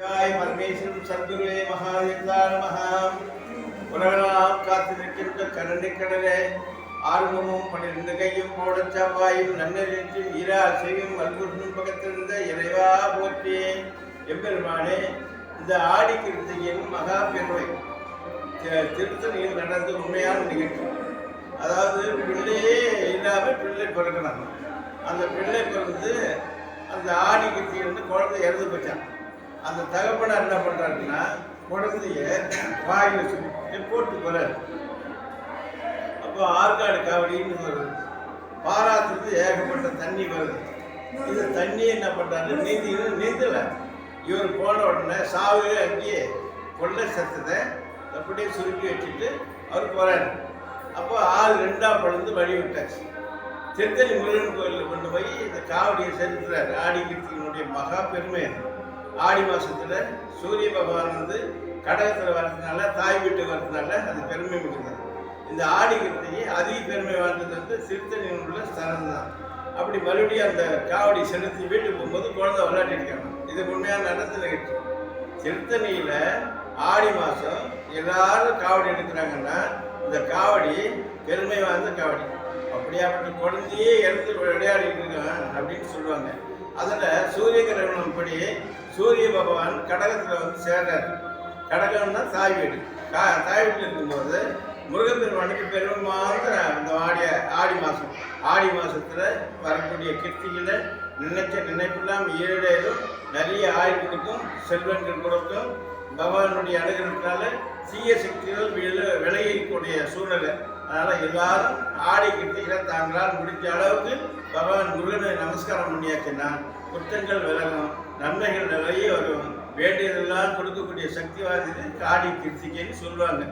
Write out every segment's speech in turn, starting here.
Joy Parameswaran சத்குருவே Mahadeva நமஹ. உலகெல்லாம் காத்து நிற்கின்ற கருணை கடலே, ஆர்வமும் 12 கையும் போடச் செவ்வாயும் நன்னெறிஞ்சும் ஈரா செய்யும் வல்குன்றும் பக்கத்திருந்த இறைவா போற்றி. எம்பெருமானே, இந்த ஆடி கிருத்தியின் மகா பெருமை திருத்தணியில் நடந்த உண்மையான நிகழ்ச்சி. அதாவது பிள்ளையே இல்லாமல் பிள்ளை பிறக்கணும். அந்த பிள்ளை பிறந்து அந்த ஆடி கிருத்திக்கு குழந்தை இறந்து போச்சான். அந்த தகப்பனார் என்ன பண்ணுறாருன்னா, குழந்தைய வாயில் சுற்றி போட்டு போகிறார். அப்போ ஆற்காடு காவடின்னு வருது, பாராத்துறது ஏகப்பட்ட தண்ணி வருது. இந்த தண்ணியை என்ன பண்ணுறாரு, நீந்தலை. இவர் போன உடனே சாவு அங்கேயே கொள்ளை சத்தத்தை அப்படியே சுருக்கி வச்சுட்டு அவர் போகிறார். அப்போ ஆறு 2ஆ பழுந்து வழி விட்டாச்சு. திருத்தணி முருகன் கோயிலில் கொண்டு போய் இந்த காவடியை செலுத்துறாரு. ஆடி கிருத்தியினுடைய மகா பெருமை. ஆடி மாதத்தில் சூரிய பகவான் கடகத்தில் வர்றதுனால, தாய் வீட்டுக்கு வர்றதுனால அது பெருமை மிகுந்தது. இந்த ஆடி கிருத்தியை அதிக பெருமை வாழ்ந்தது திருத்தணியில் உள்ள ஸ்தலம் தான். அப்படி மறுபடியும் அந்த காவடி செலுத்தி வீட்டுக்கு போகும்போது குழந்தை விளையாடிருக்காங்க. இது உண்மையான நடந்த நிகழ்ச்சி. திருத்தணியில் ஆடி மாதம் எல்லாரும் காவடி எடுக்கிறாங்கன்னா இந்த காவடி பெருமை வாய்ந்த காவடி. அப்படியாப்பட்ட குழந்தையே இறந்து விளையாடிட்டு இருக்காங்க அப்படின்னு சொல்லுவாங்க. அதில் சூரிய கிரகணம் படி சூரிய பகவான் கடகத்தில் சேர்றாரு. கடகம்னா தாய் வீடு. தாய் வீட்டில் இருக்கும்போது முருகப்பெருமானுக்கு பெருமாந்த இந்த ஆடி மாதம், ஆடி மாதத்தில் வரக்கூடிய கிருத்திகளை நினைச்ச நினைப்பெல்லாம் ஈரேறும், நிறைய ஆயுதங்களுக்கும் செல்வங்கள் கொடுக்கும். பகவானுடைய அனுகிரகத்தினால தீய சக்திகள் விலகக்கூடிய சூழ்நிலை. அதனால் எல்லாரும் ஆடி கிருத்திகளை தாங்களால் முடிஞ்ச அளவுக்கு பகவான் முருகனை நமஸ்காரம் பண்ணியாச்சுன்னா குற்றங்கள் விலகும், நன்மைகள் நிறைய வரும், வேண்டியதெல்லாம் கொடுக்கக்கூடிய சக்தி வாய்ந்தது ஆடி கிருத்திகைன்னு சொல்லுவாங்க.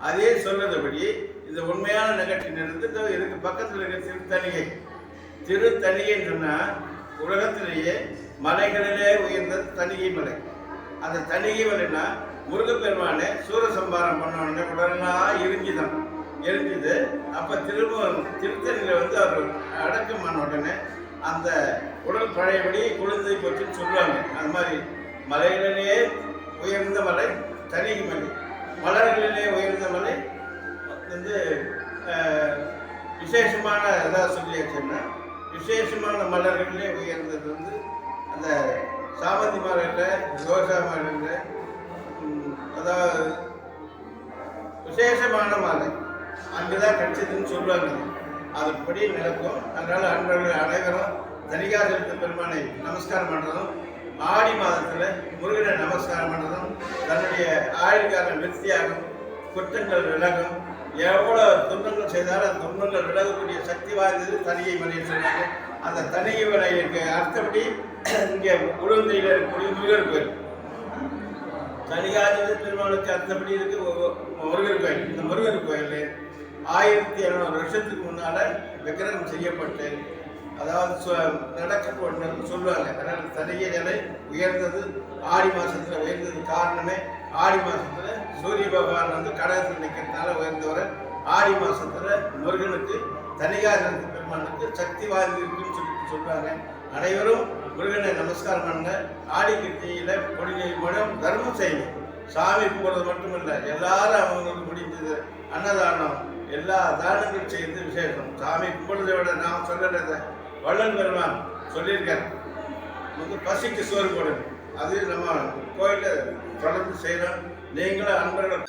அதே சொல்றதுபடி இந்த உண்மையான நிகழ்ச்சி நடந்து இதுக்கு பக்கத்தில் இருக்கிற திருத்தணிகைன்னு சொன்னால் உலகத்திலேயே மலைகளிலே உயர்ந்தது தணிகை மலை. அந்த தணிகை மலைன்னா முருகப்பெருமானை சூரசம்பாரம் பண்ண உடனே உடனெல்லாம் எரிஞ்சுது. அப்போ திருத்தணியில் அவர் அடக்கம் பண்ண உடனே அந்த உடல் பழையபடி குழந்தை போச்சுன்னு சொல்லுவாங்க. அது மாதிரி மலைகளிலே உயர்ந்த மலை தணிகை மலை, மலர்களிலே உயர்ந்த மலை விசேஷமான எதாவது சொல்லியாச்சுன்னா விசேஷமான மலர்களிலே உயர்ந்தது அந்த சாமந்தி மலரில், ரோசா மலரில், அதாவது விசேஷமான மலை அங்குதான் கிடைச்சதுன்னு சொல்லுவாங்க. அதுபடி நடக்கும். அதனால் அன்பர்கள் அனைவரும் தணிகாசலத்து பெருமானை நமஸ்காரம் பண்ணுறதும், ஆடி மாதத்தில் முருகனை நமஸ்காரம் பண்ணுறதும் தன்னுடைய ஆயுள்கார விருத்தியாகும், குற்றங்கள் விலகும். எவ்வளோ துன்பங்கள் செய்தாலும் அந்த துன்பங்கள் விலகக்கூடிய சக்தி வாய்ந்தது தணிகை மலைன்னு சொன்னாங்க. அந்த தணிகை மலைக்கு அர்த்தப்படி இங்கே உளுந்தையில் இருக்கக்கூடிய முருகர் கோயில், தணிகாசலத்து பெருமானுக்கு அர்த்தப்படி இருக்கு முருகர் கோயில். இந்த முருகர் கோயில் 1700 வருஷத்துக்கு முன்னால் விக்கிரகம் செய்யப்பட்டு, அதாவது நடக்கப்பட்டு சொல்லுவாங்க. அதனால் தணிகை நிலை உயர்ந்தது ஆடி மாதத்தில் உயர்ந்தது காரணமே ஆடி மாதத்தில் சூரிய பகவான் கடகத்தில் நிற்கிறதுனால உயர்ந்தவரை. ஆடி மாதத்தில் முருகனுக்கு தணிகாசலத்து பெருமானுக்கு சக்தி வாய்ந்திருக்குன்னு சொல்லுவாங்க. அனைவரும் முருகனை நமஸ்காரம் பண்ண. ஆடி கிருத்தியில் கொடியை மூலம் தர்மம் செய்யணும். சாமி கும்பிட்றது மட்டுமில்லை, எல்லாரும் அவங்களுக்கு முடிஞ்சது அன்னதானம், எல்லா தானங்களும் செய்து விசேஷம். சாமி கும்பிட்றதை விட நாம் சொல்லுறத வள்ளல் பெருமான் சொல்லியிருக்காரு, பசிக்கு சோறு போடுங்க. அது நம்ம கோயிலில் தொடர்ந்து செய்கிறோம். நீங்களும் அன்பர்கள்